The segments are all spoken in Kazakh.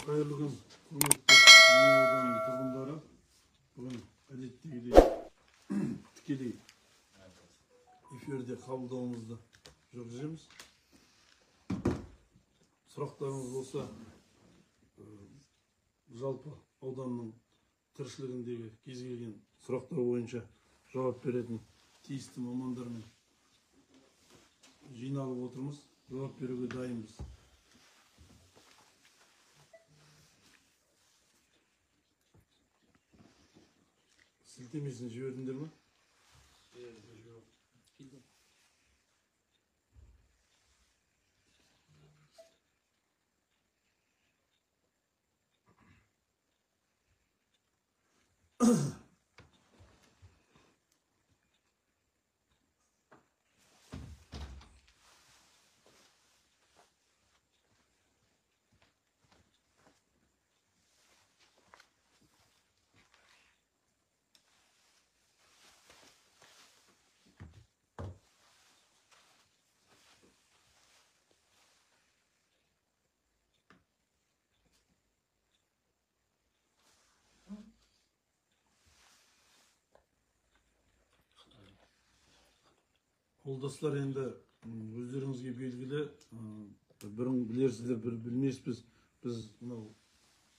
Hayırlı gün, kurmetli Dünya тұрғындары. Бүгін әдеттегідей тікелей эфирде қабылдауымызды жүргіземіз. Сұрақтарыңыз болса, жалпы ауданның тіршілігіндегі кез келген сұрақтар бойынша жауап беретін тиісті мамандармен жиналып отырмыз. Жауап беруге дайынбыз. Сілтемесін жібердіңдер ме? Қолдастар енді өздеріңізге белгілі, бірін білерсіздер, бір білмеспіз. Біз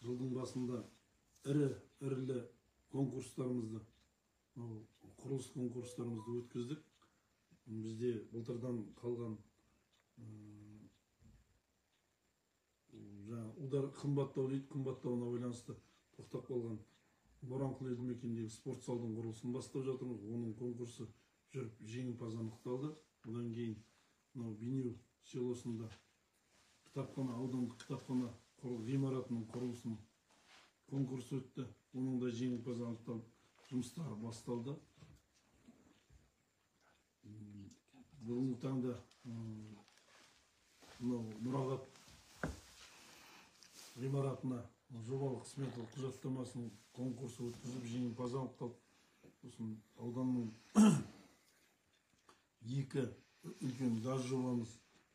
жылдың басында ірілі конкурстарымызды, құрылыс конкурстарымызды өткіздік. Бізде былтырдан қалған удар қымбаттау дейді, қымбаттауына байланысты тоқтап қалған Боранқұл елді мекеніндегі спорт залдың құрылысын бастап жатырмыз. Оның конкурсы жүріп жеңімпаз анықталды. Одан кейін Бейнеу селосында кітапхана, аудандық кітапхана ғимаратының құрылысының конкурсы өтті. Оның да жеңімпаз анықталып, жұмыстары басталды. Бүгінгі таңда мұрағат ғимаратына жобалық сметалық құжаттамасының конкурсы өткізіп, жеңімпаз анықталып, сосын ауданның екі үлкен газ жобамыз,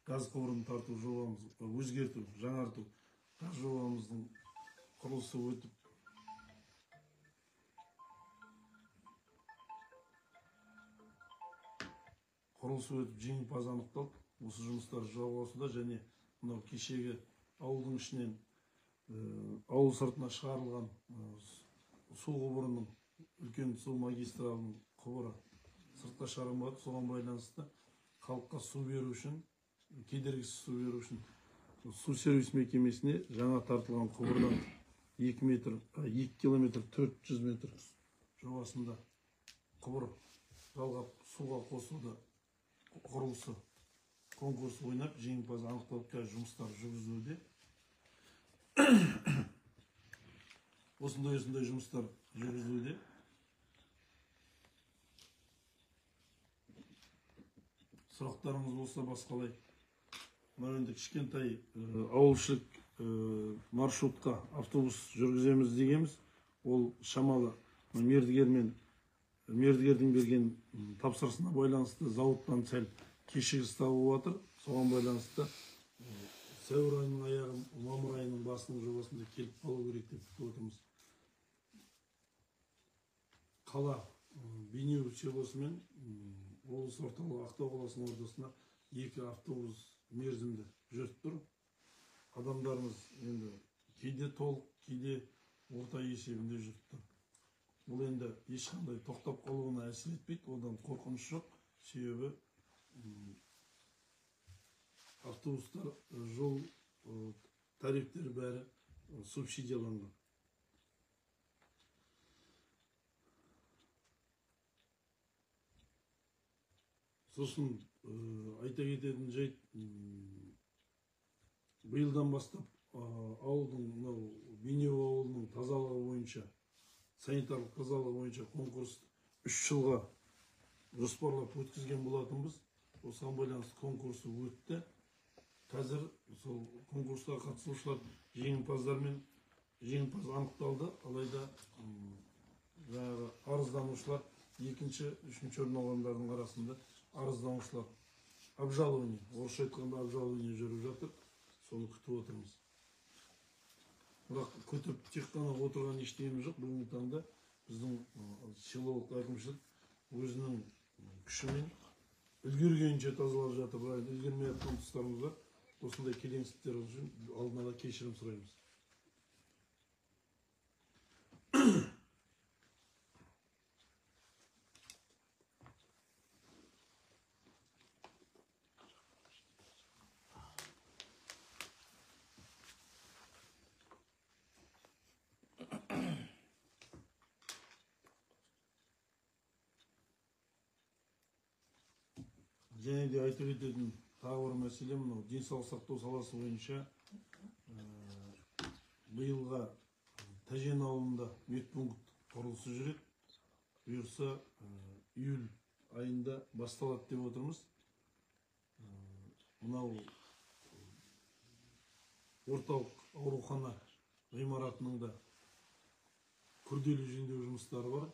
газ құбырын тарту жобамыз, өзгерту, жаңарту газ жобамыздың құрылысы өтіп, жеңімпаз анықталып, осы жұмыстар жалғасуда. Және мынау кешегі ауылдың ішінен ауыл сыртына шығарылған су құбырының, үлкен су магистралының құбыры сыртқа шығарылмады. Соған байланысты халыққа су беру үшін, кедергісіз су беру үшін су сервис мекемесіне жаңа тартылған құбырдан 2 километр 400 метр жобасында құбыр жалғап суға қосуды құрылысы конкурс ойнап, жеңімпаз анықталып, жұмыстар жүргізілуде. Осындай жұмыстар жүргізілуде. Сұрақтарыңыз болса басқалай. Енді кішкентай ауылшылық маршрутқа автобус жүргіземіз дегенбіз. Ол шамалы мердігердің берген тапсырысына байланысты зауыттан сәл кешігіс тауып отыр. Соған байланысты сәуір айының аяғы, мамыр айының басының жобасында келіп қалу керек деп күтіп отырмыз. Қала Бейнеу селосы мен облыс орталығы Ақтау қаласының ортасына 2 автобус мерзімді жүріп тұр. Адамдарымыз енді кейде толық, кейде орта есебінде жүріп тұр. Бұл енді ешқандай тоқтап қалуына әсер етпейді, одан қорқыныш жоқ. Себебі автобустар, жол тарифтері бәрі субсидияланған. Сосын айта кететін жайт, биылдан бастап Бейнеу ауылының тазалығы бойынша, санитарлық тазалығы бойынша конкурс 3 жылға жоспарлап өткізген болатынбыз. Осыған байланысты конкурсы өтті. Қазір сол конкурсқа қатысушылар жеңімпаз анықталды. Алайда арызданушылар 2-ші, 3-ші орын алғандардың арасында арызданушылар обжалование, орысша айтқанда обжалование жүріп жатыр. Соны күтіп отырмыз. Бірақ көтіп тек қана отырған ештеңеміз жоқ. Бүгінгі таңда біздің селолық әкімшілік өзінің күшімен үлгергенінше тазалап жатыр. Бірақ үлгермей жатқан тұстарымыз бар. Осындай келеңсіздіктер үшін алдын ала кешірім сұраймыз. Және де айтып өтетін тағы бір мәселе мынау денсаулық сақтау саласы бойынша биылға Тәжен ауылында медпункт құрылысы жүреді. Бұйырса июль айында басталады деп отырмыз. Мынау орталық аурухана ғимаратының да күрделі жөндеу жұмыстары бар.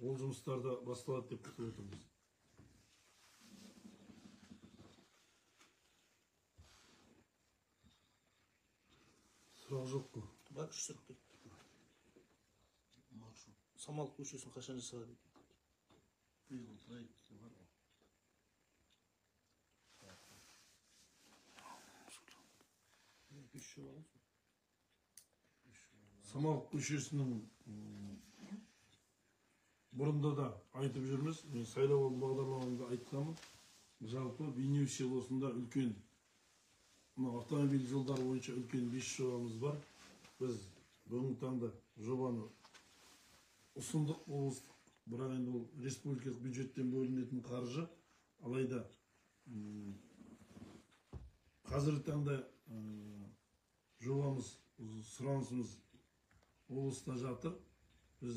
Ол жұмыстарда басталады деп күтіп отырмыз. Сұрақ жоқ қой. Бak şu sıktı. Samal koşuyorsun kaçıncı sırada? Биыл проекті бар ғой. Üç şu var. Самал көшесінің бұрында да айтып жүрміз. Мен сайлау бағдарламамда айтқанмын. Жалпы Бейнеу селосында үлкен автомобиль жолдары бойынша үлкен 5 жобамыз бар. Біз бүгінгі таңда жобаны ұсындық облыстық, бірақ енді ол республикалық бюджеттен бөлінетін қаржы. Алайда қазіргі таңда жобамыз, сұранысымыз облыста жатыр. Біз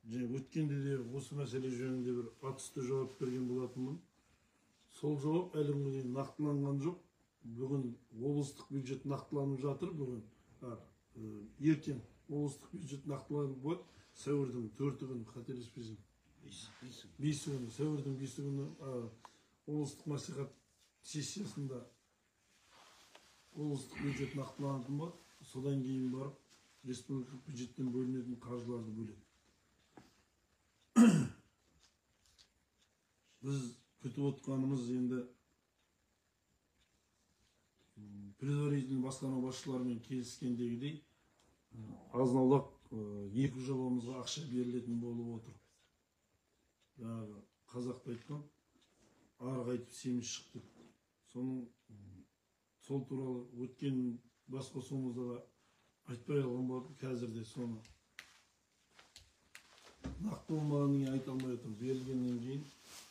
өткенде де осы мәселе жөнінде бір атүсті жауап берген болатынмын. Сол жауап әлі күнге дейін нақтыланған жоқ. Бүгін облыстық бюджет нақтыланып жатыр. Бүгін ертең облыстық бюджет нақтыланып болады. Сәуірдің 4 күні, қателеспесем, 5 күні, сәуірдің 5 күні облыстық мәслихат сессиясында облыстық бюджет нақтыланатын болады. Содан кейін барып республикалық бюджеттен бөлінетін қаржыларды бөледі. Біз күтіп отқанымыз енді предварительный басқарма басшыларымен келіскендегідей азын-аулақ 2 жобамызға ақша берілетін болып отыр. Жаңағы қазақта айтқан арық айтып семіз шықты. Сол туралы өткен басқосуымызда да айтпай қалған болатын. Қазір де соны нақты болмағаннан кейін айта алмай отырмыз. Берілгеннен кейін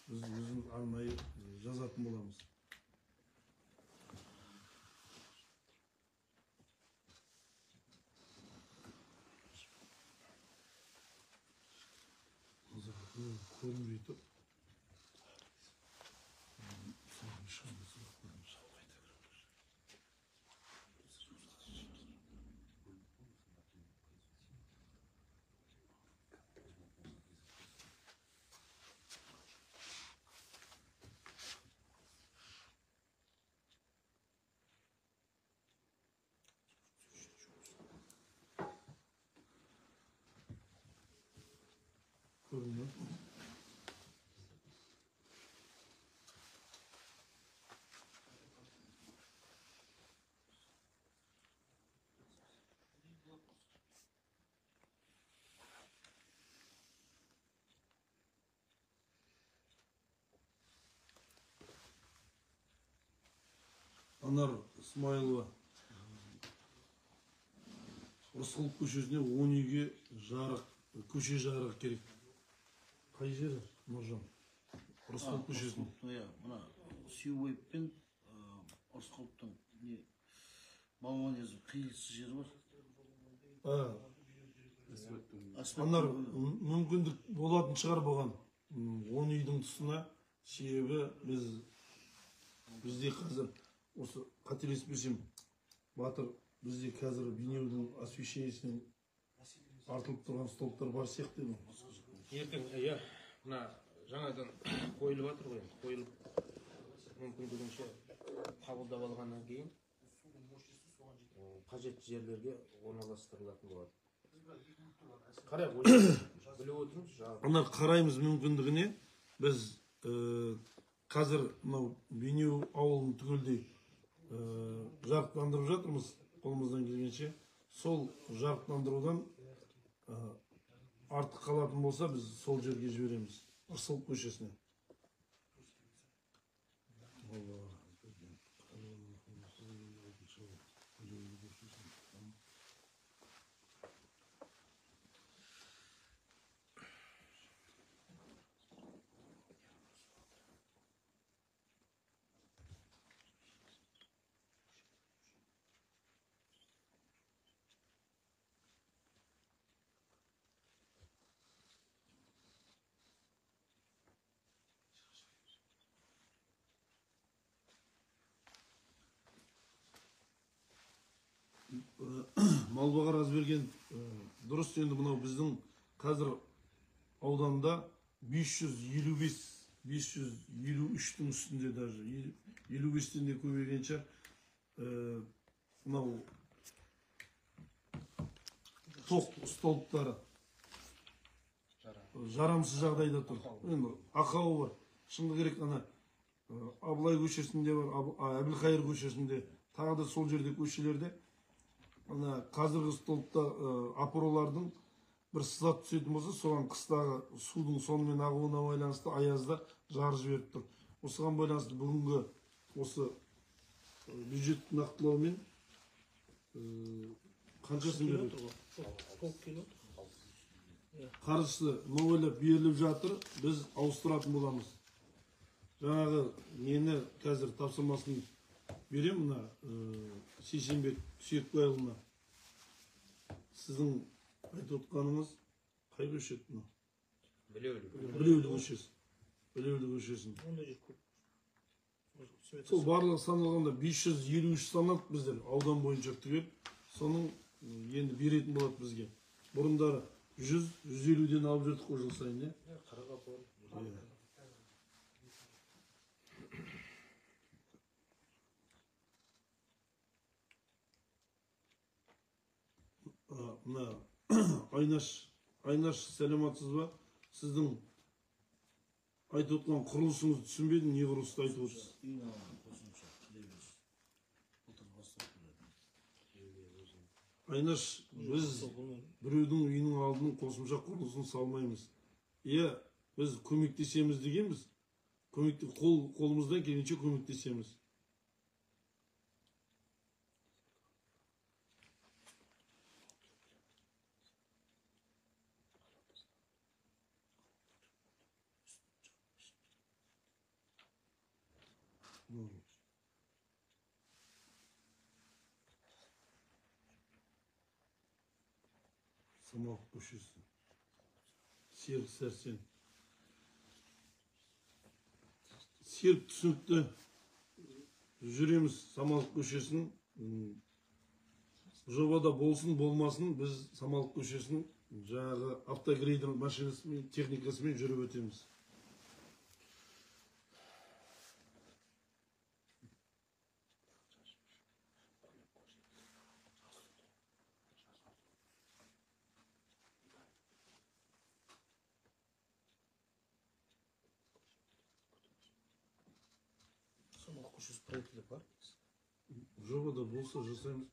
біз өзіміз арнайы жазатын боламыз. Көрінбей тұр. Көрінбей. Анар Исмайлова Рысқұлов көшесіне 10 үйге жарық, көше жарығы керек. Қай жері, Нұржан? Рысқұлов көшесіне. Мына Сүйбойып пен Рысқұловтың балуан езі қиылысы жері бар. Анар мүмкіндік болатын шығар бұған 10 үйдің тұсына. Себебі бізде қазір осы қателеспесем Батыр бізде қазір Бейнеудің освещениесінен артылып тұрған столбтар бар сияқты ма? Ертең, мына жаңадан қойылып жатыр ғой. Қойылып мүмкіндігінше қабылдап алғаннан кейін қажетті жерлерге орналастырылатын болады. Қарай біліп отырмыз жаңағы. Ана қараймыз мүмкіндігіне біз қазір мынау Бейнеу ауылын түгелдей жарықтандырып жатырмыз қолымыздан келгенше. Сол жарықтандырудан артық қалатын болса біз сол жерге жібереміз. Рысқұлов көшесіне. Мал бағар аз берген дұрыс. Енді мынау біздің қазір ауданда 553-тің үстінде, даже 55-тен де көбейгенше мынау тоқ столбтары жарамсыз жағдайда тұр. Енді ақауы бар. Шынғы керек, ана Абылай көшесінде бар, Әбілқайыр көшесінде, тағы да сол жерде көшелерде ана қазіргі столбта апырулардың бір сызат түсетін болса, соған қыстағы судың сонымен ағуына байланысты аязда жарып жіберіп тұр. Осыған байланысты бүгінгі осы бюджет нақтылаумен қаншасын береді? Қаржысы моғайлап беріліп жатыр, біз ауыстыратын боламыз. Жаңағы нені қазір тапсырмасын берем, мына Сейсенбек Сүйекбайұлына. Сіздің айтып отқаныңыз қай көшет мына? Білеулі көшесі. Білеулі көшесін. Сол барлығы саналғанда 553 саналды біздер аудан бойынша түгел. Соның енді беретін болады бізге. Бұрындары 100-150-ден алып жүрдік қой жыл сайын, не? Мына Айнаш, сәлематсыз ба? Сіздің айтып отқан құрылысыңызды түсінбедім, не құрылысты айтып отырсыз? Айнаш, біз біреудің үйінің алдының қосымша құрылысын салмаймыз. Біз көмектесеміз дегенбіз. Қолымыздан келгенше көмектесеміз. Самалық көшесі. Серік Сәрсен. Серік түсінікті жүреміз Самалық көшесін. Жобада болсын, болмасын, біз Самалық көшесін жаңағы автогрейдер машинасымен, техникасымен жүріп өтеміз. Самалық көшесі проектіде бар. Жобада болса жасаймыз.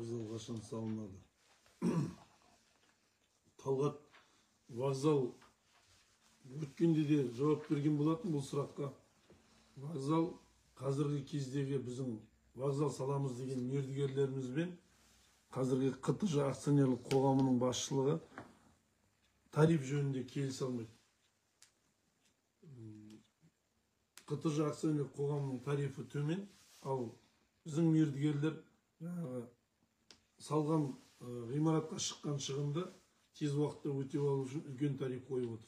Вокзал қашан салынады? Талғат вокзал өткенде де жауап берген болатын бұл сұраққа. Вокзал қазіргі кездегі біздің вокзал саламыз деген мердігерлерімізбен қазіргі қтж акционерлік қоғамының басшылығы тариф жөнінде келісе алмайды. қтж акционерлік қоғамының тарифі төмен, ал біздің мердігерлер салған ғимаратқа шыққан шығынды тез уақытта өтеп алу үшін үлкен тариф қойып отыр.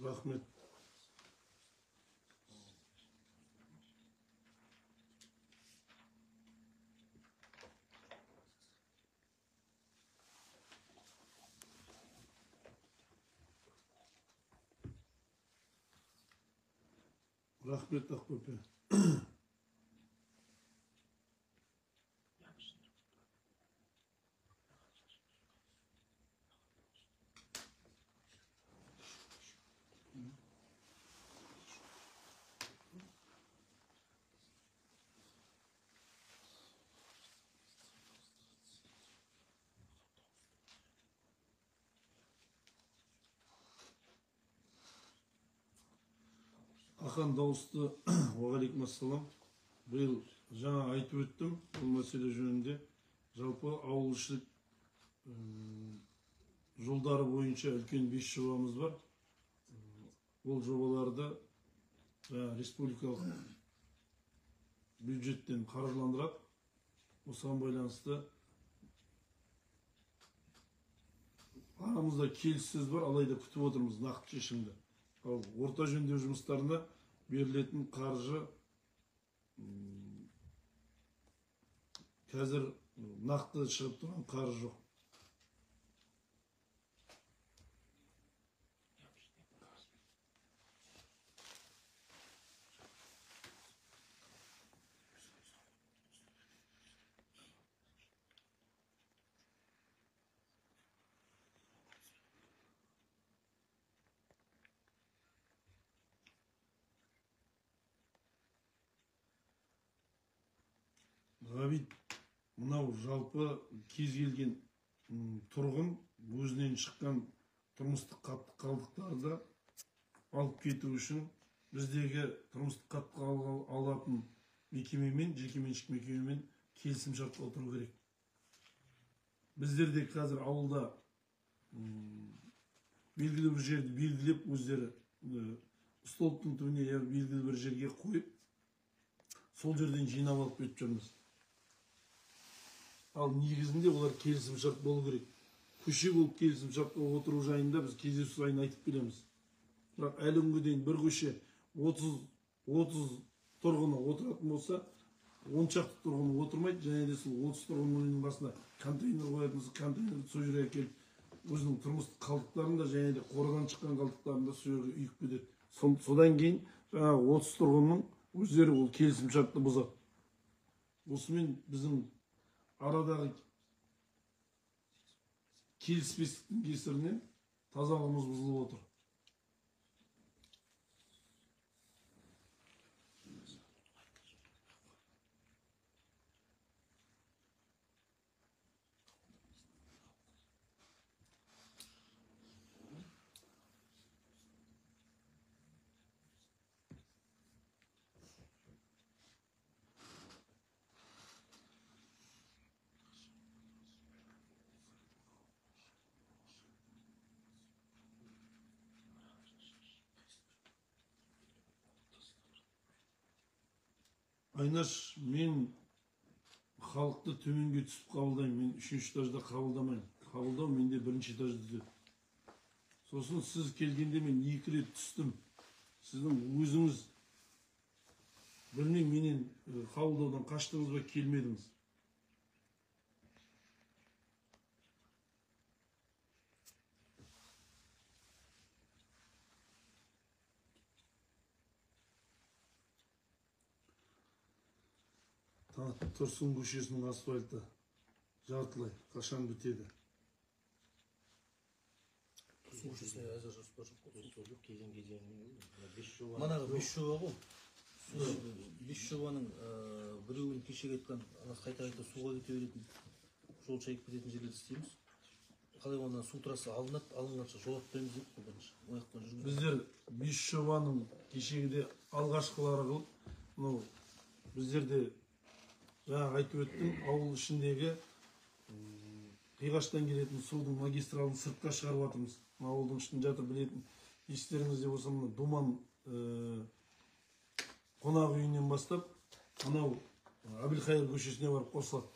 Рахмет. Рахмет Ақбөпе. Ақан дауысты, уағалейкум ассалам. Биыл жаңа айтып өттім, бұл мәселе жөнінде. Жалпы ауылшылық жолдары бойынша үлкен 5 жобамыз бар. Ол жобаларды республикалық бюджеттен қаржыландырады. Осыған байланысты арамызда келіссөз бар, алайда күтіп отырмыз нақты шешімді. Ал орта жөндеу жұмыстарына берілетін қаржы қазір нақты шығып тұрған қаржы жоқ. Ғабит, мынау жалпы кез келген тұрғын өзінен шыққан тұрмыстық қатты қалдықтарды алып кету үшін біздегі тұрмыстық қатты алатын мекемемен, жекеменшік мекемемен келісім шартқа отыру керек. Біздерде қазір ауылда белгілі бір жерді белгілеп, өздері столбтың түбіне белгілі бір жерге қойып, сол жерден жинап алып кетіп жүрміз. Ал негізінде олар келісім шарт болу керек. Көше болып келісім шартқа отыру жайында біз кездесу сайын айтып келеміз. Бірақ әлі күнге дейін бір көше 30 тұрғыны отыратын болса, 10 шақты тұрғыны отырмайды, және де сол 30 тұрғынның басына контейнер қоятын, контейнерді сол жерге әкеліп, өзінің тұрмыстық қалдықтарын да және де қорадан шыққан қалдықтарын да сол жерге үйіп кетеді. Содан кейін 30 тұрғынның өздері ол келісім шартты бұзады. Осымен біздің арадағы келіспестіктің кесірінен тазалығымыз бұзылып отыр. Айнаш, мен халықты төменге түсіп қабылдаймын. Мен 3-ші этажда қабылдамаймын. Қабылдау менде 1-ші этажда деді. Сосын сіз келгенде мен 2 рет түстім. Сіздің өзіңіз білмеймін, менен қабылдаудан қаштыңыз ба, келмедіңіз. Тұрсын көшесінің асфальты жартылай қашан бітеді? су көшесіне әзір жоспар жоқ қой. кезең беш жоба Манағы 5 жоба ғой. 5 жобаның біреуін кешегі айтқан қайта суға кете беретін жол шайып кететін жерлерді істейміз. Қалай онdan су трассы алынады, алынғанша жол атпаймыз деп қой бірінші. Ояқтан жүргіземіз. Біздер 5 жобаның кешегіде алғашқылары қылып, мынау біздерде жаңа айтып өттім, ауыл ішіндегі қиғаштан келетін судың магистралын сыртқа шығарып жатырмыз. Ауылдың ішінде жатыр білетін. Естеріңізде болса, мына Думан қонақ үйінен бастап, анау Әбілқайыр көшесіне барып қосылады.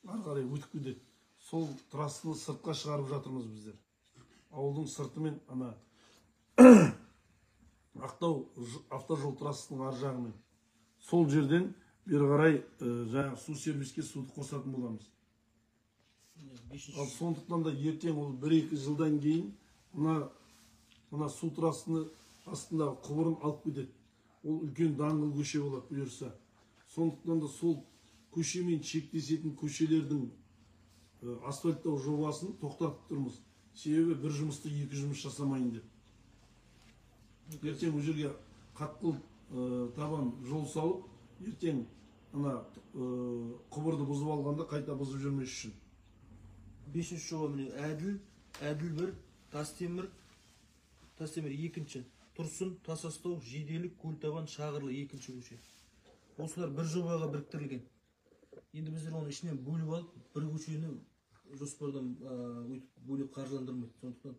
Ары қарай өтіп кетеді. Сол трассаны сыртқа шығарып жатырмыз біздер. Ауылдың сыртымен ана Ақтау автожол трассының ар жағымен. Сол жерден бері қарай жаңа су сервиске суды қосатын боламыз. Ал сондықтан да ертең ол 1-2 жылдан кейін мына су трассыны астындағы құбырын алып кетеді. Ол үлкен даңғыл көше болады бұйырса. Сондықтан да сол көшемен шектесетін көшелердің асфальттау жобасын тоқтатып тұрмыз. Себебі бір жұмысты 2 жұмыс жасамайын деп. Ертең ол жерге қатқыл табан жол салып, ертең құбырды бұзып алғанда қайта бұзып жүрмес үшін. 5-ші жоба міне әділ 1, Тастемір 2-ші, Тұрсын, Тасастау, Жиделік, Көлтабан, Шағырлы 2-ші көше. Осылар бір жобаға біріктірілген. Енді біздер оны ішінен бөліп алып, бір көшені жоспардан бөліп қаржыландырмайды. Сондықтан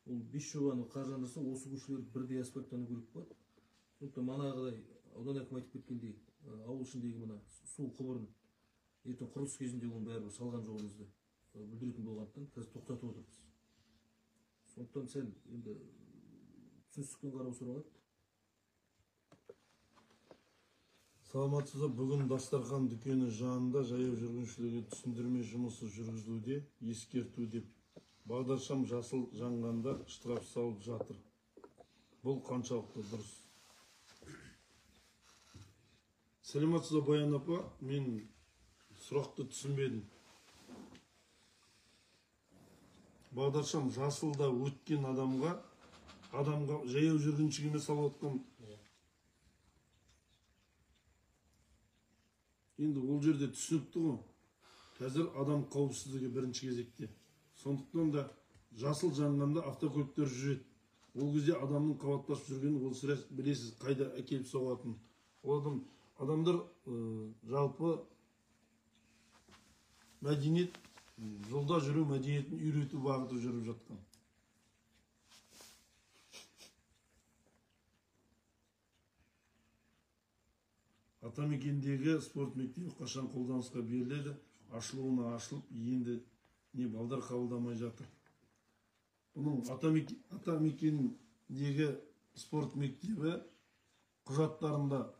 ол 5 жобаны қаржыландырса, осы көшелер бірдей асфальттану керек болады. Сондықтан манағыдай аудан әкімі айтып кеткендей, ауыл ішіндегі мына су құбырын ертең құрылыс кезінде оның бәрі салған жолымызды бүлдіретін болғандықтан қазір тоқтатып отырмыз. Сондықтан сәл енді түсіністікпен қарау сұралады. Саламатсыздар, бүгін Дастархан дүкені жанында жаяу жүргіншілерге түсіндірме жұмысы жүргізілуде, ескерту деп бағдаршам жасыл жанғанда штраф салып жатыр. Бұл қаншалықты дұрыс? Саламатсыздар Баян апа, мен сұрақты түсінбедім. Бағдаршам жасылда өткен адамға жаяу жүргіншіге салып отқан. Енді ол жерде түсінікті ғой. Қазір адам қауіпсіздігі бірінші кезекте. Сондықтан да жасыл жанғанда автокөліктер жүреді. Ол кезде адамның қабаттасып жүргенін ол сірә білесіз қайда әкеліп соғатынын. Ол адамдар жалпы мәдениет, жолда жүру мәдениетін үйрету бағыты жүріп жатқан. Атамекендегі спорт мектебі қашан қолданысқа беріледі? Ашылуына ашылып, енді не балдар қабылдамай жатыр. Бұның Атамекендегі спорт мектебі құжаттарында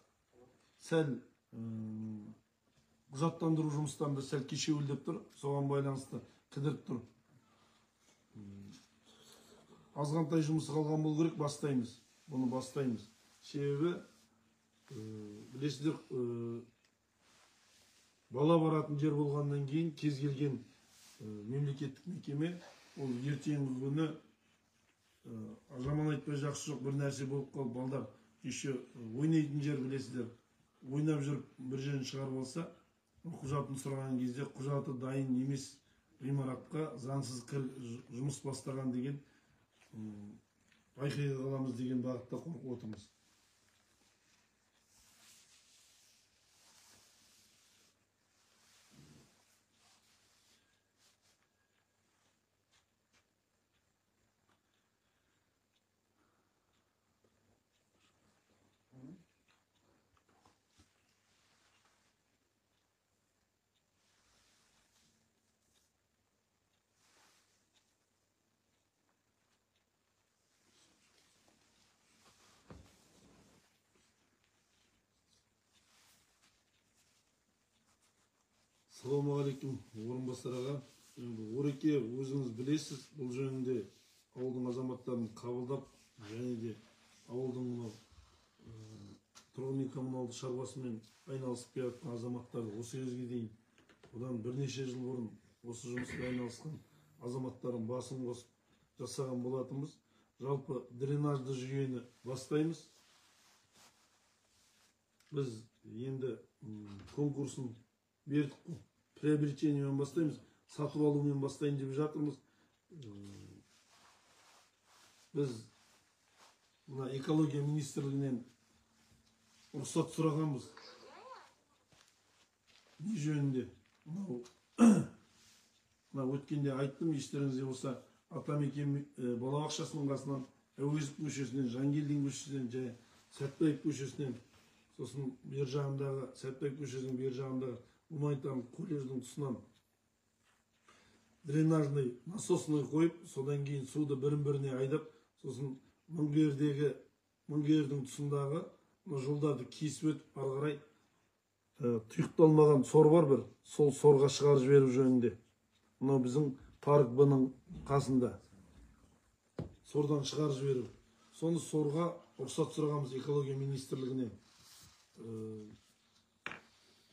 сәл құжаттандыру жұмыстарында сәл кешеуілдеп тұр, соған байланысты кідіріп тұр. Азғантай жұмысы қалған болу керек, бастаймыз. Бұны бастаймыз. Себебі білесіздер, бала баратын жер болғаннан кейін кез келген мемлекеттік мекеме ол ертеңгі күні жаман айтпай жақсы жоқ бір нәрсе болып қалып, балдар еще ойнайтын жер білесіздер, ойнап жүріп бір жерін шығарып алса, құжатын сұраған кезде құжаты дайын емес ғимаратқа заңсыз жұмыс бастаған деген байқай қаламыз деген бағытта қорқып отырмыз. Ассалаумағалейкум, орынбасар аға. Ореке, өзіңіз білесіз, бұл жөнінде ауылдың азаматтарын қабылдап, және де ауылдың тұрғын үй коммуналдық шаруасымен айналысып келе жатқан азаматтар осы кезге дейін, одан бірнеше жыл бұрын осы жұмыспен айналысқан азаматтардың басын қосып, жасаған болатынбыз. Жалпы дренажды жүйені бастаймыз. Біз енді конкурсын бердік қой. Приобретениемен бастаймыз. Сатып алумен бастайын деп жатырмыз. Біз мына экология министрлігінен рұқсат сұрағанбыз. Не жөнінде? Мына өткенде айттым, естеріңізде болса, Атамекен балабақшасының қасынан, Әуезов көшесінен, Жангелдин көшесінен, және Сәтбаев көшесінен, сосын бер жағындағы, Сәтбаев көшесінің бер жағындағы гуманитарлық колледждің тұсынан дренажный насосный қойып, содан кейін суды бірін-біріне айдап, сосын Мыңгердің тұсындағы жолдарды кесіп өтіп, ары қарай тұйықталмаған сор бар бір, сол сорға шығарып жіберу жөнінде. Мынау біздің парк Б-ның қасында. Сордан шығарып жіберу. Соны сорға рұқсат сұрағанбыз экология министрлігінен.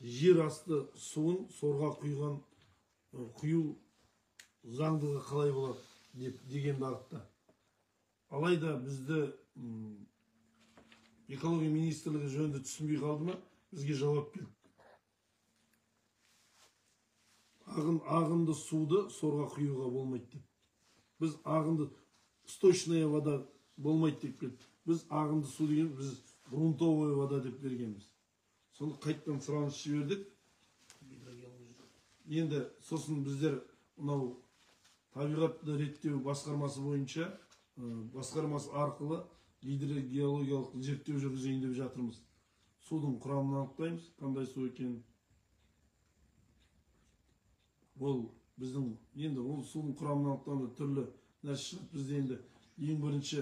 Жер асты суын сорға құю заңдылығы қалай болады деген бағытта. Алайда бізді экология министрлігі жөнді түсінбей қалды ма, бізге жауап келді. Ағынды суды сорға құюға болмайды деп. Біз ағынды сточная вода болмайды деп келді. Біз ағынды су деген біз грунтовая вода деп бергенбіз. Соны қайттан сұраныс жібердік. Енді сосын біздер мынау табиғатты реттеу басқармасы бойынша басқармасы арқылы гидрогеологиялық зерттеу жүргізейін деп жатырмыз. Судың құрамын анықтаймыз, қандай су екенін. Ол біздің енді ол судың құрамын анықтағанда түрлі нәрсе шығады. Бізде енді ең бірінші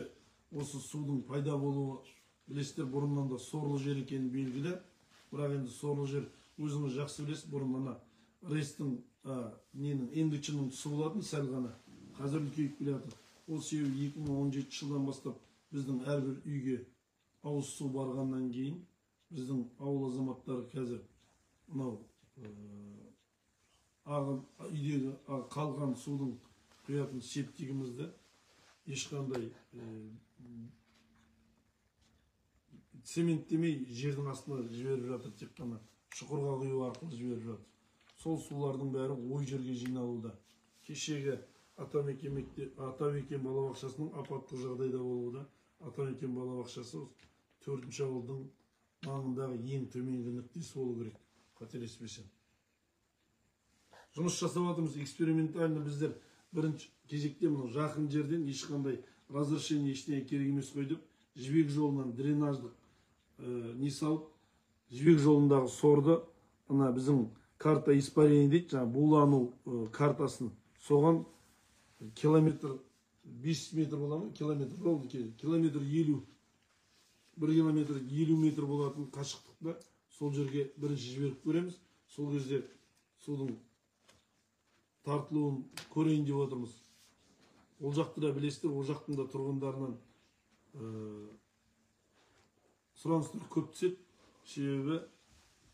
осы судың пайда болуы, білесіздер, бұрыннан да сорлы жер екені белгілі. Бірақ енді сорлы жер өзіңіз жақсы білесіз, бұрын мына рейстің ендікшінің тұсы болатын сәл ғана. Қазір үлкейіп келе жатыр. Ол себебі 2017 жылдан бастап біздің әрбір үйге ауыз су барғаннан кейін біздің ауыл азаматтары қазір мынау үйдегі қалған судың құятын септигімізді ешқандай цементтемей жердің астына жіберіп жатыр, тек қана шұқырға құю арқылы жіберіп жатыр. Сол сулардың бәрі ой жерге жиналуда. Кешегі Атамекен балабақшасының апаттық жағдайда болуда. Атамекен балабақшасы 4-ші ауылдың маңындағы ең төменгі нүктесі болу керек, қателеспесем. Жұмыс жасап жатырмыз, экспериментально біздер бірінші кезекте мынау жақын жерден ешқандай разрешение ештеңе керек емес қой деп, жібек жолынан дренаждық не салып, жібек жолындағы сорды, ана біздің карта испарения дейді, жаңа булану картасын, соған километр 5 метр бола ма? Километр 50, 1 километр 50 метр болатын қашықтықта сол жерге бірінші жіберіп көреміз. Сол кезде судың тартылуын көрейін деп отырмыз. Ол жақты да білесіздер, ол жақтың да тұрғындарынан сұраныстар көп түседі. Себебі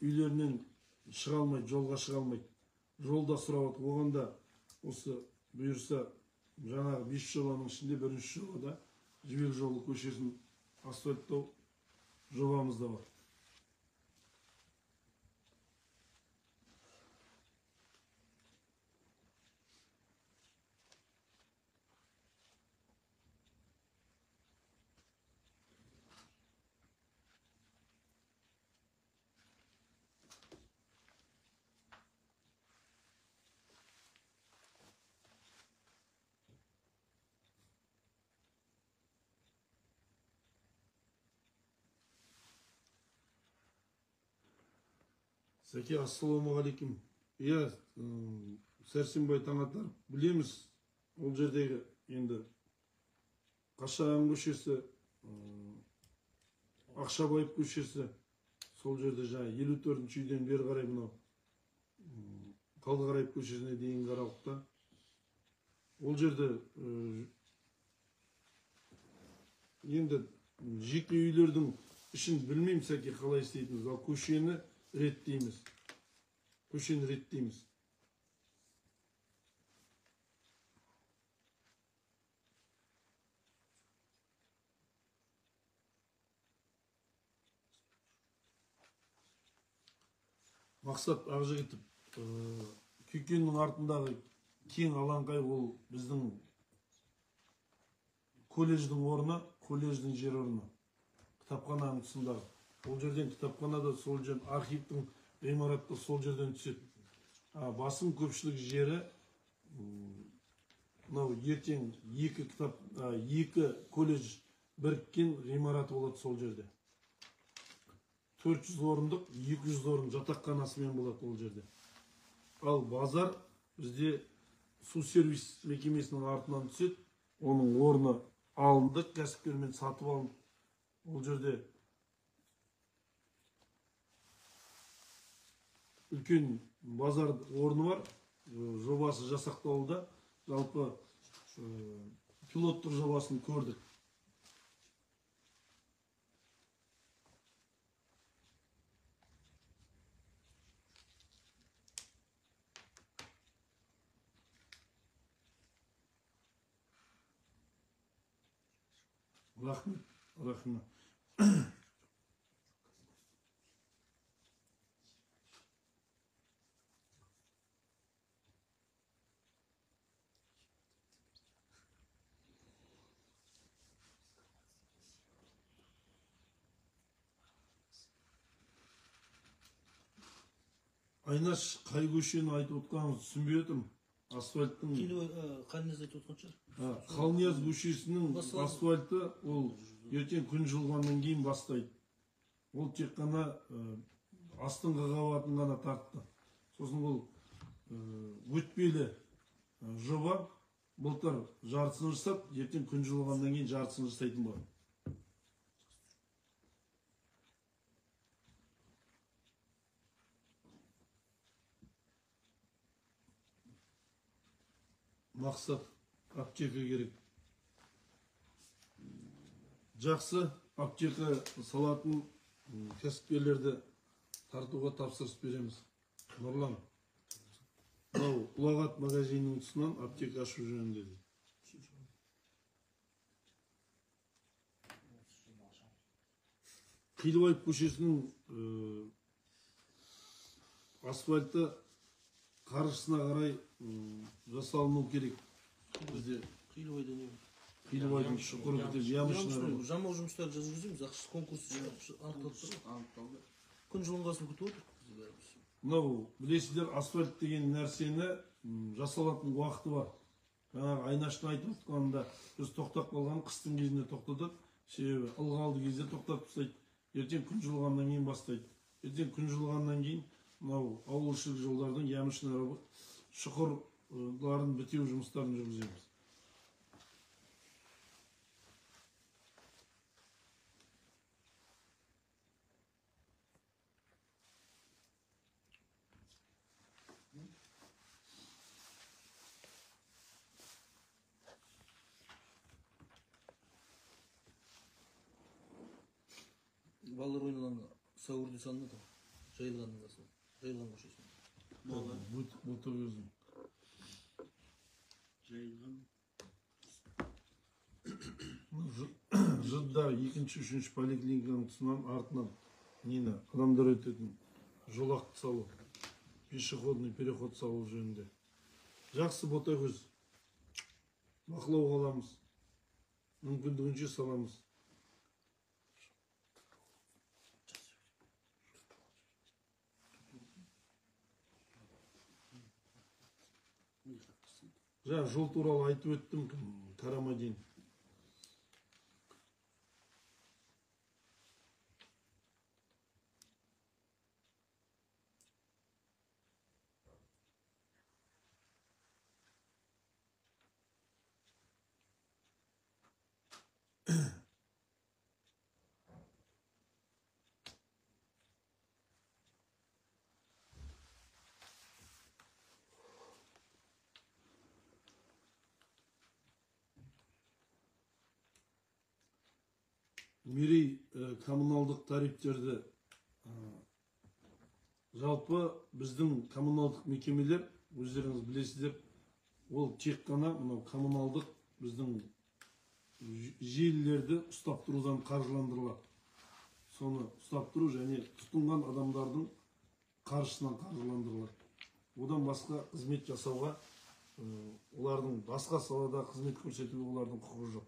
үйлерінен шыға алмайды, жолға шыға алмайды. Жолда сұрап отыр. Оған да осы бұйырса жаңағы 5 жобаның ішінде бірінші жобада жібек жолы көшесін асфальттау жобамыз да бар. Сәке, ассалаумағалейкум. Иә, Сәрсенбай Таңатаров, білеміз, ол жердегі енді Қашаған көшесі, Ақшабаев көшесі, сол жерде жаңа 54-ші үйден бері қарай мынау Қалдықараев көшесіне дейін қаралықта. Ол жерде енді жеке үйлердің ішін білмеймін, Сәке, қалай істейтініміз, ал көшені реттейміз. Көшені реттейміз. Мақсат Ақжігітов, Күйкеннің артындағы кең алаңқай ол біздің колледждің орны, колледждің жер орны. Кітапхананың тұсындағы. Ол жерден кітапхана да сол жерден, архивтің ғимараты сол жерден түседі. Басым көпшілік жері мынау ертең екі колледж біріккен ғимараты болады сол жерде. 400 орындық, 200 орын жатақханасымен болады ол жерде. Ал базар бізде су сервис мекемесінің артынан түседі. Оның орны алынды, кәсіпкермен сатып алынды. Ол жерде үлкен базар орны бар. Жобасы жасақталуда. Жалпы пилоттық жобасын көрдік. Рахмет, рахмет. Айнаш, қай көшені айтып отқаныңызды түсінбей отырмын. Асфальттың Қалнияз айтып отқан шығар. Қалнияз көшесінің асфальты ол ертең күн жылғаннан кейін бастайды. Ол тек қана астыңғы қабатын ғана тартты. Сосын ол өтпелі жоба, былтыр жартысын жасап, ертең күн жылғаннан кейін жартысын жасайтын болады. Мақсат аптека керек. Жақсы аптека салатын кәсіпкерлерді тартуға тапсырыс береміз. Нұрлан, ұлағат магазинінің тұсынан аптека ашу жөнінде. Қилыбаев көшесінің асфальты қаржысына қарай жасалыну керек. Бізде Қилыбайда не? Қилыбайдың шұқыры бітеп, ямышына. Жамау жұмыстары жүргіземіз, ақшасы конкурсы анықталып. Күн жылынғасын күтіп отырмыз. Мынау, білесіздер, асфальт деген нәрсені жасалатын уақыты бар. Жаңағы Айнаштың айтып отқанында біз тоқтап қалған қыстың кезінде тоқтадық. Себебі ылғалды кезде тоқтатып тастайды. Ертең күн жылғаннан кейін бастайды. Ертең күн жылғаннан кейін мынау ауылшылық жолдардың ямышына шұқырларын бітеу жұмыстарын жүргіземіз. Балалар ойналған сәуірде салынады да, жайылғанның қасында, жайылған көшесінде. Бұлты өзің. Жайылған. Жырда 2-3 поликлиниканың тұсынан артынан нені адамдар өтетін жолақты салу, пешеходный переход салу жөнінде. Жақсы Ботагөз, бақылауға аламыз, мүмкіндігінше саламыз. Жаңа жол туралы айтып өттім, Карамадин. Мерей коммуналдық тарифтерді жалпы біздің коммуналдық мекемелер, өздеріңіз білесіздер, ол тек қана коммуналдық біздің желілерді ұстап тұрудан қаржыландырылады. Соны ұстап тұру және тұтынған адамдардың қаржысынан қаржыландырылады. Одан басқа қызмет жасауға, олардың басқа салада қызмет көрсетуге олардың құқығы жоқ.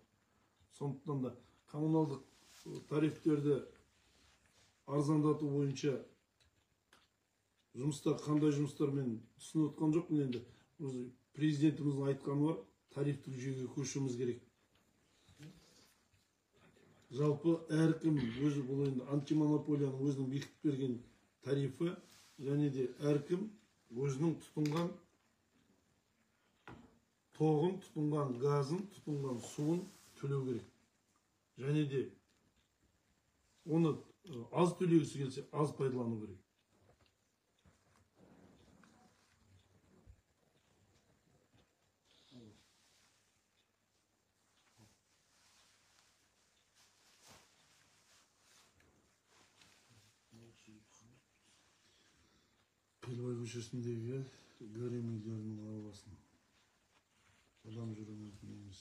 Сондықтан да коммуналдық тарифтерді арзандату бойынша жұмыстар, қандай жұмыстар мен түсініп отқан жоқпын енді. Өзі президентіміздің айтқаны бар, тарифтік жүйеге көшуіміз керек. Жалпы әркім өзі, бұл енді антимонополияның өзінің бекітіп берген тарифі, және де әркім өзінің тұтынған тоғын, тұтынған газын, тұтынған суын төлеу керек. Және де оны аз төлегісі келсе, аз пайдалану керек. Қилыбай көшесіндегі гарем үйлерінің ауласын адам жүру мүмкін емес.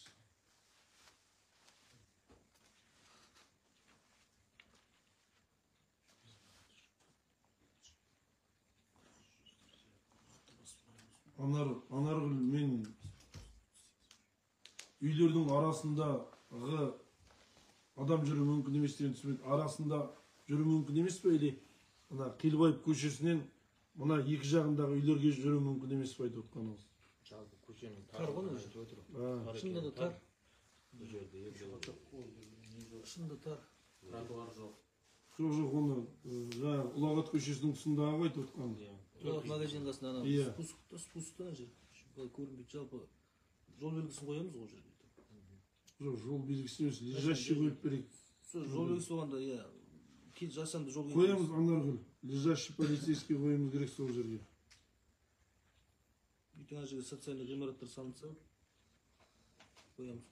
Анаргүл, мен үйлердің арасындағы адам жүру мүмкін емес деген түсінбедім. Арасында жүру мүмкін емес пе, или мына Қилыбаев көшесінен мына екі жағындағы үйлерге жүру мүмкін емес пе айтып отқаныңыз? Жалпы көшенің Тар ғой өзі. Шынында да тар. Бұл жерде Шынында тар. тротуар жоқ. Жоқ, оны жаңағы Ұлағат көшесінің тұсындағы айтып отқан. Ұлағат магазин қасында Иә. спусктан жер. Былай көрінбейді, жалпы жол белгісін қоямыз ғой жерге. Жоқ, жол белгісі емес, лежащий қойып берейік. Сол жол белгісі болғанда, иә, жасанды жол Қоямыз, Анаргүл, лежащий полицейский қоюымыз керек сол жерге. Бүйтің ана жерге социальный ғимараттар салынса, қоямыз.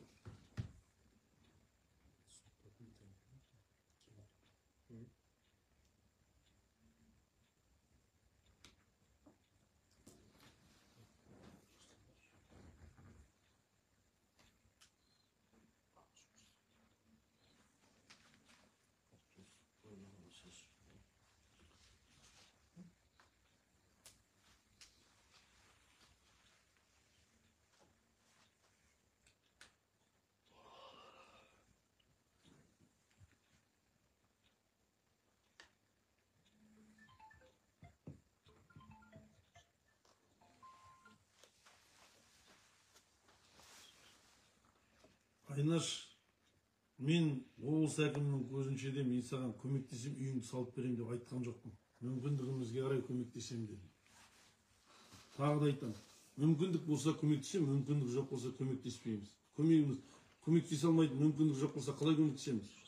Айнаш, мен облыс әкімінің көзінше де мен саған көмектесем, үйіңді салып берем деп айтқан жоқпын. Мүмкіндігімізге қарай көмектесем дедім. Тағы да айтамын. Мүмкіндік болса көмектесем, мүмкіндік жоқ болса көмектеспейміз. Көмектесе алмайтын мүмкіндік жоқ болса қалай көмектесеміз?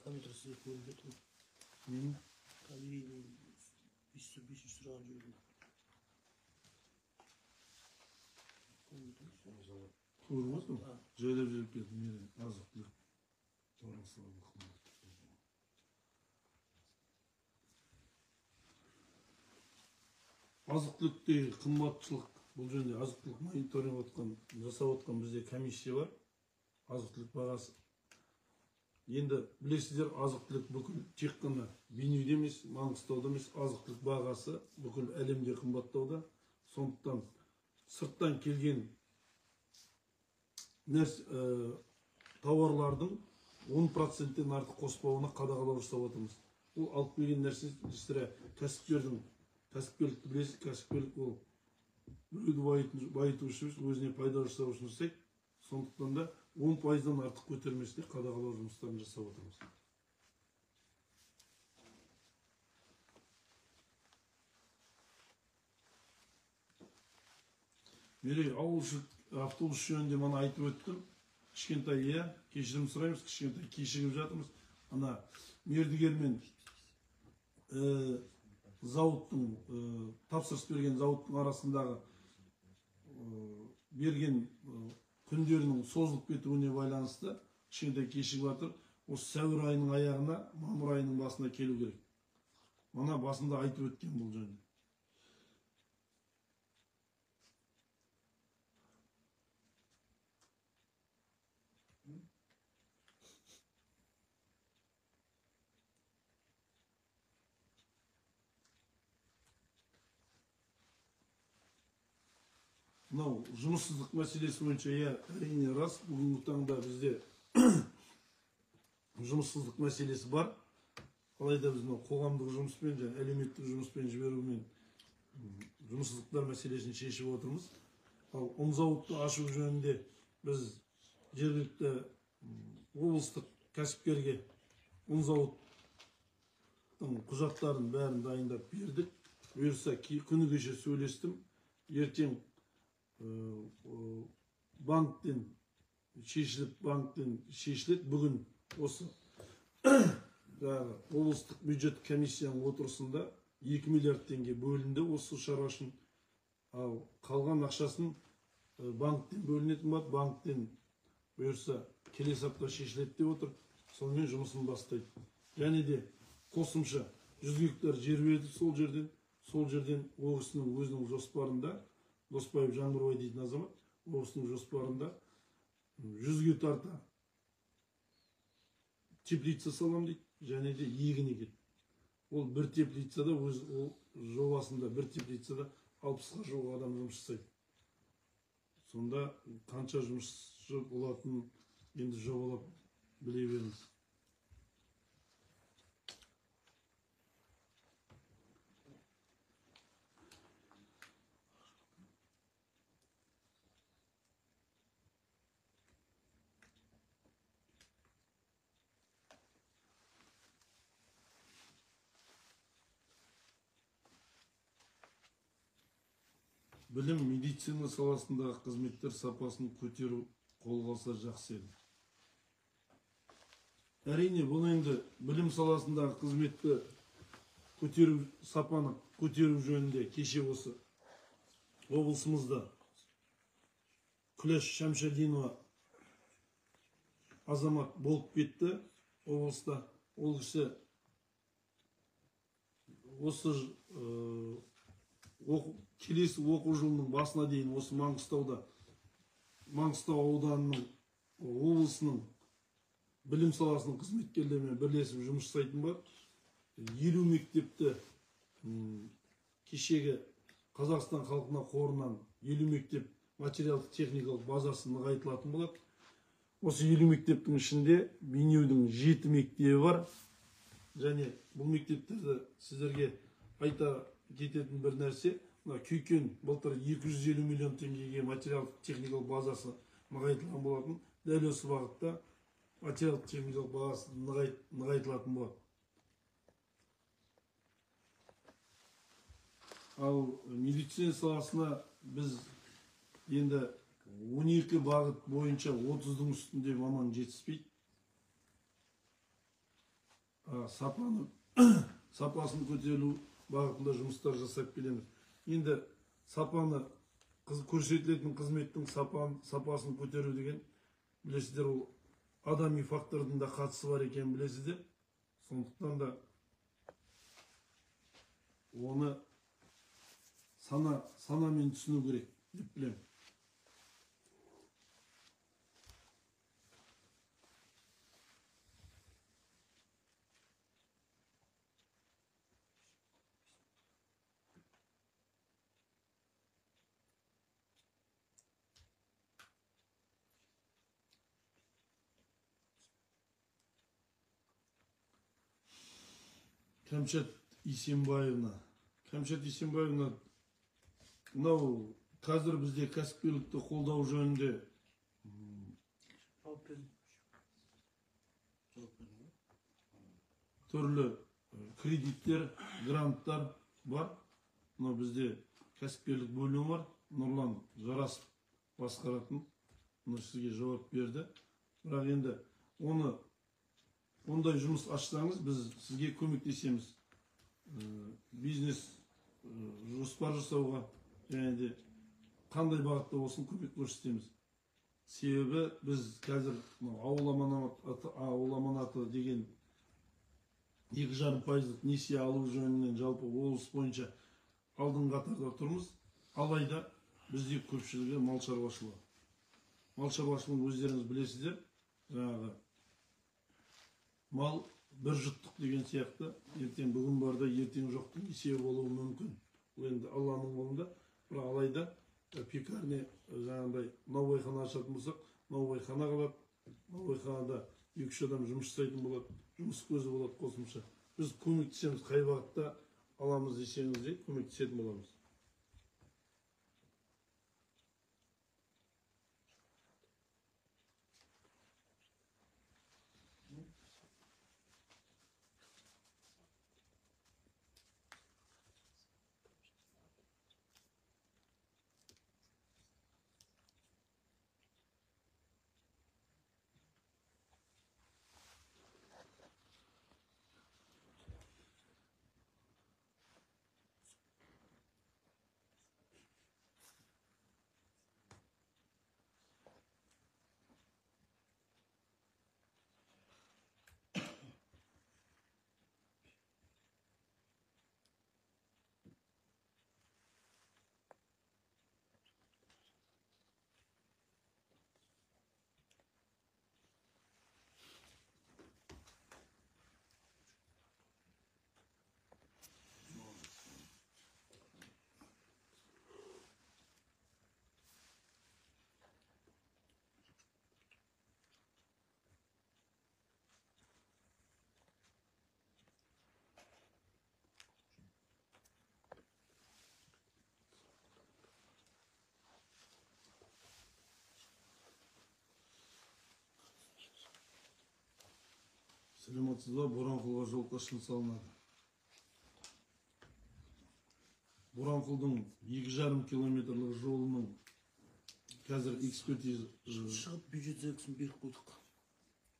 Компьютер сізге көрініп жатыр. Табиғи 500 сұраған жерде. Көріп отырмын. Жайлап жүріп келдім. Азық түлік. Азық түліктегі қымбатшылық, бұл жөнінде азық түлік мониторинг жасап отқан бізде комиссия бар. Азық түлік бағасы. Енді білесіздер, азық түлік бүкіл тек қана Бейнеуде емес, Маңғыстауда емес, азық түлік бағасы бүкіл әлемде қымбаттауда. Сондықтан сырттан келген тауарлардың 10%-тен артық қоспауына қадағалау жасап отырмыз. Ол алып келген нәрсе кәсіпкердің, кәсіпкерлікті білесіз, кәсіпкерлік ол біреуді байыту үшін, өзіне пайда жасау үшін жасайды. Сондықтан да 10%-дан артық көтермесіне қадағалау жұмыстарын жасап отырмыз. Мерей, автобус жөнінде мана айтып өттім. Кішкентай, кешірім сұраймыз, кішкентай кешігіп жатырмыз. Ана мердігермен зауыттың, тапсырыс берген зауыттың арасындағы берген күндерінің созылып кетуіне байланысты кішкентай кешігіп жатыр. Осы сәуір айының аяғына, мамыр айының басына келу керек. Мана басында айтып өткен бұл жөнінде. Мынау жұмыссыздық мәселесі бойынша әрине рас, бүгінгі таңда бізде жұмыссыздық мәселесі бар. Алайда біз қоғамдық жұмыспен және әлеуметтік жұмыспен жіберумен жұмыссыздықтар мәселесін шешіп отырмыз. Ал ұн зауытты ашу жөнінде біз жергілікті облыстық кәсіпкерге ұн зауыттың құжаттарын бәрін дайындап бердік. Бұйырса күні кеше сөйлестім. Ертең банктен шешіледі. Бүгін осы облыстық бюджет комиссияның отырысында 2 миллиард теңге бөлінді осы шара үшін. Ал қалған ақшасын банктен бөлінетін бар. Банктен бұйырса келесі апта шешіледі деп отыр. Сонымен жұмысын бастайды. Және де қосымша 100 гектар жер берді сол жерден. Сол жерден ол кісінің өзінің жоспарында, Доспаев Жаңбырбай дейтін азамат, облыстың жоспарында 100-ге тарта теплица салам дейді, және де егін егеді. Ол бір теплицада, өз жобасында бір теплицада 60-ға жуық адам жұмыс жасайды. Сонда қанша жұмысшы болатынын енді жобалап біле беріңіз. Білім, медицина саласындағы қызметтер сапасын көтеру қолға алса жақсы еді. Әрине, бұл енді білім саласындағы қызметті көтеру, сапаны көтеру жөнінде кеше осы облысымызда Күләш Шәмшәдинова азамат болып кетті облыста. Ол кісі осы келесі оқу жылының басына дейін осы Маңғыстау ауданының облысының білім саласының қызметкерлерімен бірлесіп жұмыс жасайтын бар. 50 мектепті кешегі Қазақстан халқына қорынан 50 мектеп материалдық техникалық базасы нығайтылатын болады. Осы 50 мектептің ішінде Бейнеудің 7 мектебі бар. Және бұл мектептерді сіздерге айта кететін бір нәрсе, Күйкен былтыр 250 миллион теңгеге материалдық техникалық базасы нығайтылған болатын. Дәл осы бағытта материалдық техникалық базасы нығайтылатын болады. Ал медицина саласына біз енді 12 бағыт бойынша 30-дің үстінде маман жетіспейді. Сапасын көтеру бағытында жұмыстар жасап келеміз. Енді сапаны, көрсетілетін қызметтің сапасын көтеру деген, білесіздер, ол адами фактордың да қатысы бар екен білесіздер. Сондықтан да оны санамен түсіну керек деп білемін. Кәмшат Исенбаевна, мынау қазір бізде кәсіпкерлікті қолдау жөнінде түрлі кредиттер, гранттар бар. Мынау бізде кәсіпкерлік бөлімі бар. Нұрлан Жарасов басқаратын, сізге жауап берді. Бірақ енді ондай жұмыс ашсаңыз, біз сізге көмектесеміз. Бизнес жоспар жасауға, және де қандай бағытта болсын көмек көрсетеміз. Себебі біз қазір ауыл аманаты деген 2,5% несие алу жөнінен жалпы облыс бойынша алдың қатарда тұрмыз. Алайда бізде көпшілігі мал шаруашылығы. Мал шаруашылығын өздеріңіз білесіздер. Жаңағы мал бір жұттық деген сияқты, ертең бүгін барда ертең жоқтың есебі болуы мүмкін. Ол енді Алланың қолында. Бірақ алайда пекарня жаңағыдай наубайхана ашатын болсақ, наубайхана қалады. Наубайханада 2-3 адам жұмыс жасайтын болады, жұмыс көзі болады қосымша. Біз көмектесеміз, қай бағытта аламыз десеңіз де көмектесетін боламыз. Саламатсыз ба? Боранқұлға жол қашын салынады. Боранқұлдың 2,5 километрлік жолының қазір экспертиза Шығып бюджет заявкасын беріп қойдық.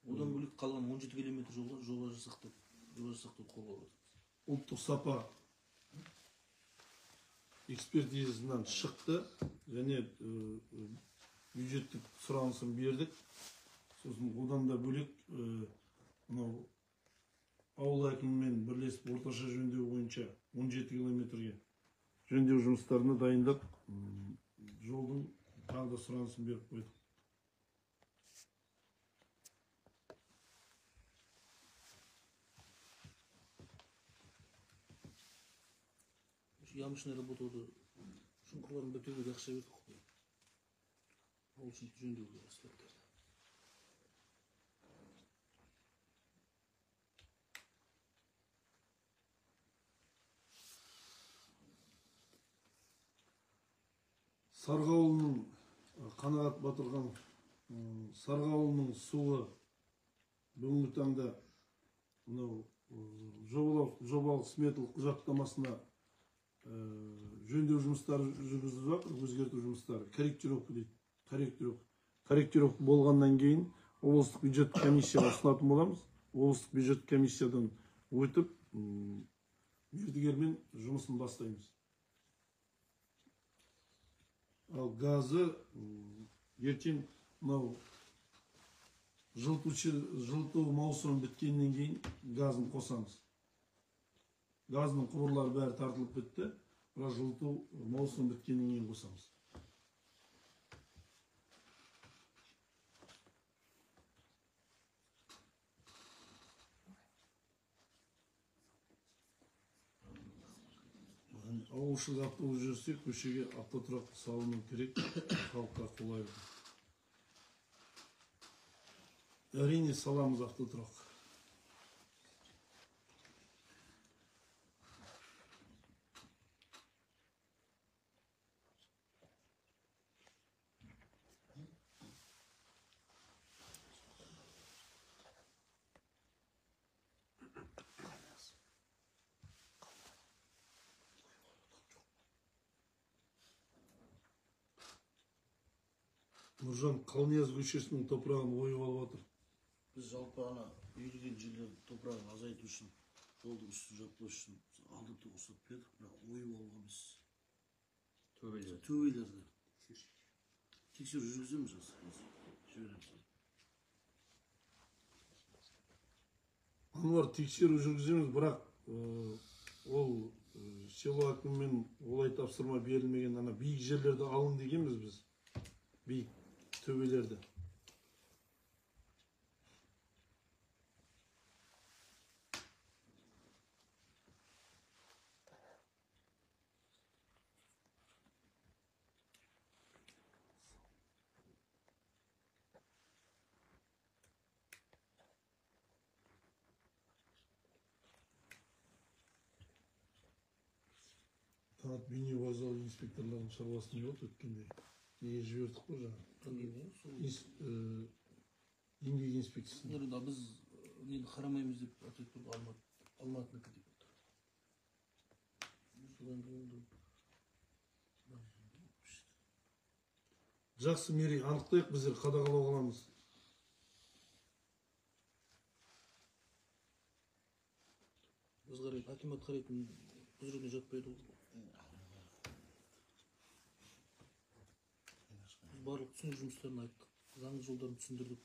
Одан бөлек қалған 17 километр жолға жоба жасақтап қолға алды. ұлттық сапа экспертизасынан шықты және бюджеттік сұранысын бердік. Сосын одан да бөлек ауыл әкімімен бірлесіп орташа жөндеу бойынша 17 километрге жөндеу жұмыстарына дайындап, жолдың тағы да сұранысын беріп қойдық. Ямочный работалды. Шұңқырларын бітеуге ақша бердік қой. Ол үшін жөндеуге асфальттарды. Сарғауылының қанағат батырған Сарғауылының суы бүгінгі таңда жобалық сметалық құжаттамасына жөндеу жұмыстары жүргізіліп жатыр, өзгерту жұмыстары, корректировка дейді. Корректировка болғаннан кейін облыстық бюджет комиссияға ұсынатын боламыз. Облыстық бюджет комиссиядан өтіп, мердігермен жұмысын бастаймыз. Ал газы ертең жылыту маусымы біткеннен кейін газын қосамыз. Газның құбырлары бәрі тартылып бітті, бірақ жылыту маусымы біткеннен кейін қосамыз. Ауылшылық автобус жүрсе, көшеге автотұрақ салыну керек, халыққа қолайлы. Әрине саламыз автотұрақ. Нұржан Қалнияз көшесінің топырағын ойып алып отыр. Біз жалпы ана үйілген жерлердің топырағын азайту үшін, жолдың үстін жаппау үшін алдыртып ұстап бердік, бірақ ойып алған емес. Төбелер. Төбелерді. Tekшеру жүргіземіз қазір. Жібереміз. Анвар, тексеру жүргіземіз, бірақ ол село әкімімен олай тапсырма берілмеген, ана биік жерлерді алын дегенбіз біз. Биік төбелерді. Таңат бейне вокзал инспекторлардың шаруасын не болды өткенде? Неге жібердік қой жаңа? Еңбек инспекциясына. Сонда біз нені қарамаймыз деп айтып тұрып Алматынікі деп отыр. Содан кейін Жақсы, Мерей, анықтайық, біздер қадағалау аламыз. біз қарайды, акимат қарайтын құзыретіне жатпайды ғой. Біз барлық түсіндіру жұмыстарын айттық, заңды жолдарын түсіндірдік.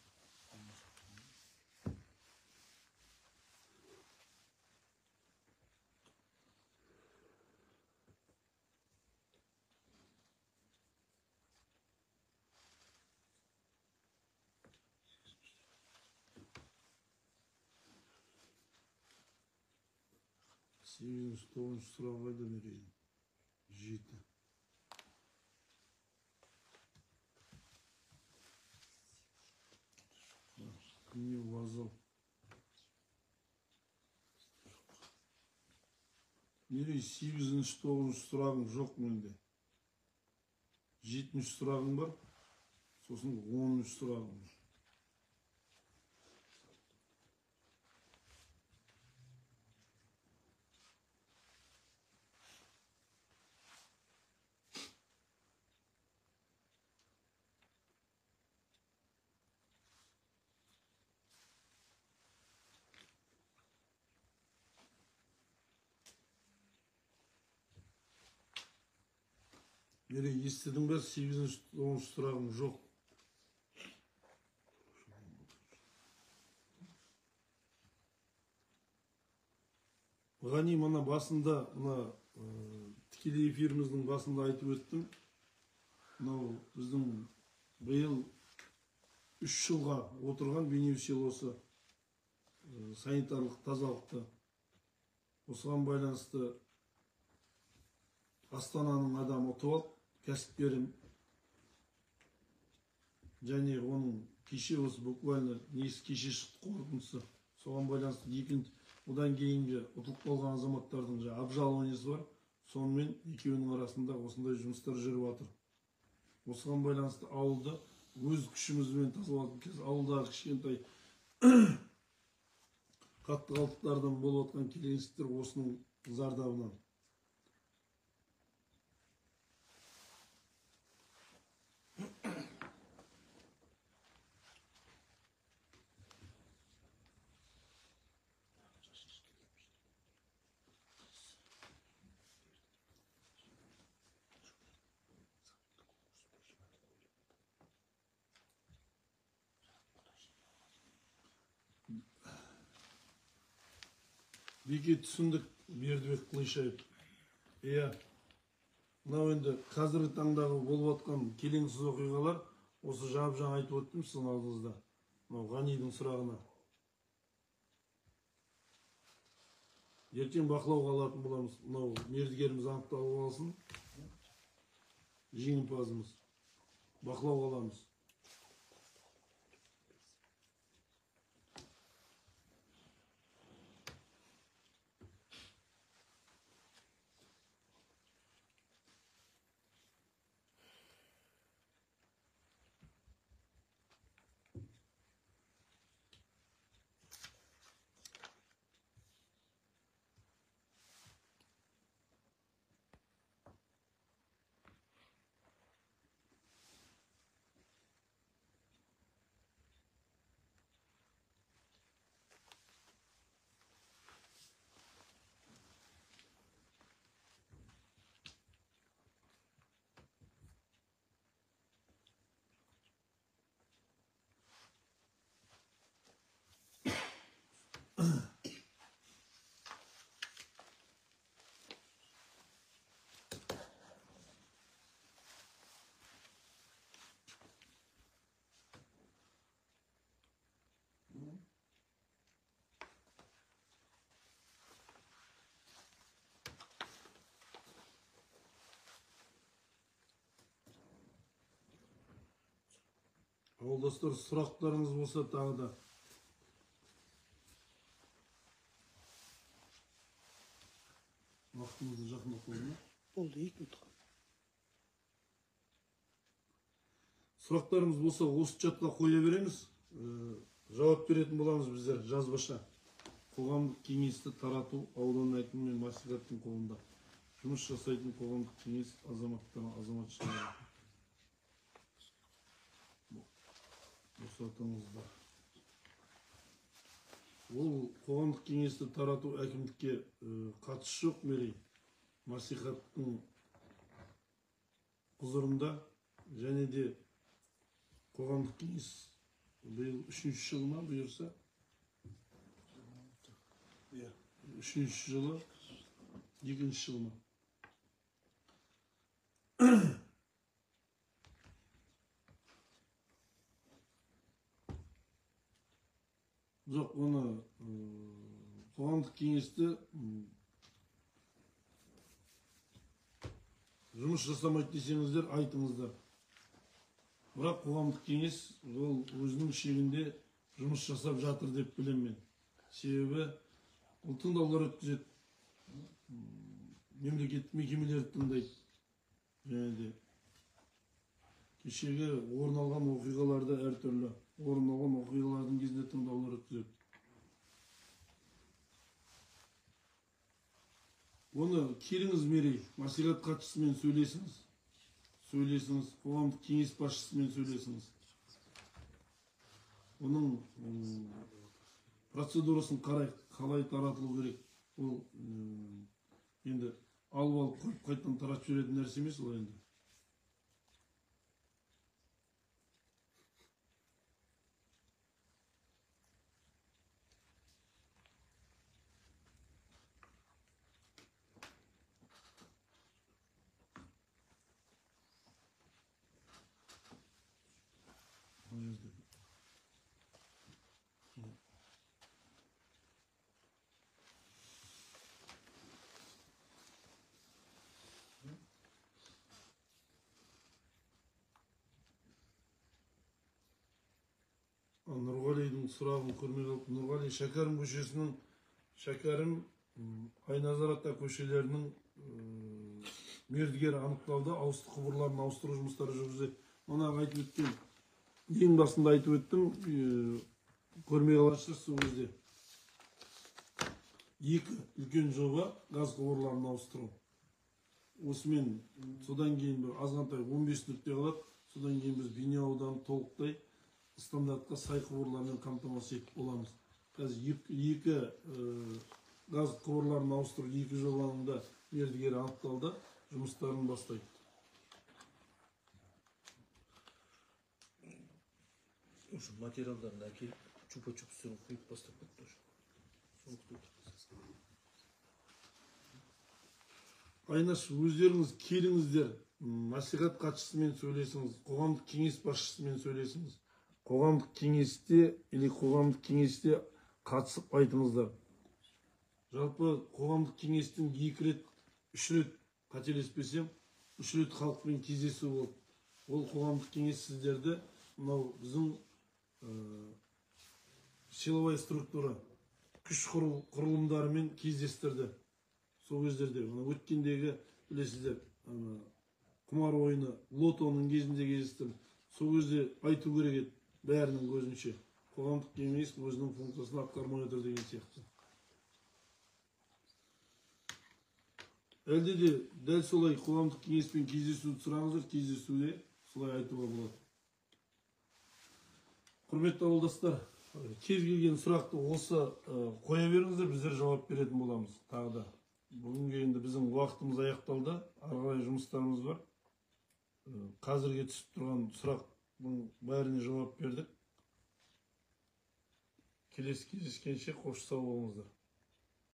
Сегізінші, тоғызыншы сұрақ қайда Мерей? 7. Не вокзал. Мерей, 8-ші, 9-ші сұрағың жоқ менде. 7-ші сұрағың бар, сосын 10-ші сұрағың бар. Мерей, естідің бе? 8-ші, 9-ші сұрағың жоқ. Ғани, мана басында, тікелей эфиріміздің басында айтып өттім. Мынау біздің биыл 3 жылға отырған Бейнеу селосы санитарлық тазалықты. Осыған байланысты Астананың адамы ұтып алып, кәсіпкерім және оның кеше осы буквально несі кеше шықты қорытындысы. Соған байланысты одан кейінгі ұтылып қалған азаматтардың обжалованиесі бар. Сонымен екеуінің арасында осындай жұмыстар жүріп жатыр. Осыған байланысты ауылды өз күшімізбен тазалайтын кез ауылдағы кішкентай қатты қалдықтардан болып жатқан келеңсіздіктер осының зардабынан. Беке, түсіндік, Бердібек Қылышаев. Иә, мынау енді қазіргі таңдағы болып жатқан келеңсіз оқиғалар, осы жаңа айтып өттім сіздің алдыңызда, мынау Ғанидың сұрағына. Ертең бақылауға алатын боламыз, мынау мердігеріміз анықталып алсын, жеңімпазымыз. Бақылауға аламыз. Ауылдастар, сұрақтарыңыз болса тағы да. Уақытымызды жақындап қойды ма? Болды, 2 минут. Сұрақтарымыз болса осы чатқа қоя береміз. Жауап беретін боламыз біздер жазбаша. Қоғамдық кеңесті тарату аудан әкімі мен мәслихаттың қолында. Жұмыс жасайтын қоғамдық кеңес азаматшылар. Босатыңыздар. Ол қоғамдық кеңесті тарату әкімдікке қатысы жоқ, Мерей. Мәслихаттың құзырында және де қоғамдық кеңес биыл 3-ші жылы ма бұйырса? 3-ші жылы, 2-ші жылы ма? Жоқ, оны қоғамдық кеңесті жұмыс жасамайды десеңіздер, айтыңыздар. Бірақ қоғамдық кеңес ол өзінің шегінде жұмыс жасап жатыр деп білемін мен. Себебі ол тыңдаулар өткізеді, мемлекеттік мекемелерді тыңдайды. Және де кешегі орын алған оқиғаларды әртүрлі. Орын алған оқиғалардың кезінде тыңдаулар өткізеді. Оны келіңіз, Мерей, мәслихат хатшысымен сөйлесіңіз. Қоғамдық кеңес басшысымен сөйлесіңіз. Оның процедурасын қалай таратылу керек. Ол енді алып қайтадан таратып жіберетін нәрсе емес ол енді. Нұрғалидің сұрағын көрмей қалып, Нұрғали Шәкәрім көшесінің, Шәкәрім Айназар ата көшелерінің мердігері анықталды, ауызсу құбырларын ауыстыру жұмыстары жүргізіледі. Мына айтып өткен, ең басында айтып өттім, көрмей қаласыз сол кезде. 2 үлкен жоба газ құбырларын ауыстыру. Осымен содан кейін бір азғантай 15 нүкте қалады. Содан кейін біз Бейнеу ауданы толықтай стандартқа сай құбырлармен қамтамасыз етіп боламыз. Қазір 2 газ құбырларын ауыстыру 2 жобаның да мердігері анықталды, жұмыстарын бастайды. Осы материалдарын әкеліп, чупа-чупстерін құйып бастап кетті. Айнаш, өздеріңіз келіңіздер, мәслихат хатшысымен сөйлесіңіз, қоғамдық кеңес басшысымен сөйлесіңіз. Қоғамдық кеңесте қатысып айтыңыздар. Жалпы қоғамдық кеңестің 2 рет, 3 рет қателеспесем, 3 рет халықпен кездесу болды. Ол қоғамдық кеңес сіздерді мынау біздің силовая структура, күш құрылымдарымен кездестірді. Сол кездерде, өткендегі білесіздер, құмар ойыны, лотоның кезінде кездестірді. Сол кезде айту керек еді, бәрінің көзінше. Қоғамдық кеңес өзінің функциясын атқармай отыр деген сияқты. Әлде де дәл солай қоғамдық кеңеспен кездесуді сұраңыздар, кездесуде солай айтуға болады. Құрметті ауылдастар, кез келген сұрақты осы қоя беріңіздер, біздер жауап беретін боламыз. Тағы да бүгінге енді біздің уақытымыз аяқталды, ары қарай жұмыстарымыз бар. Қазірге түсіп тұрған сұрақтың бәріне жауап бердік. келесі кездескенше қош сау болыңыздар.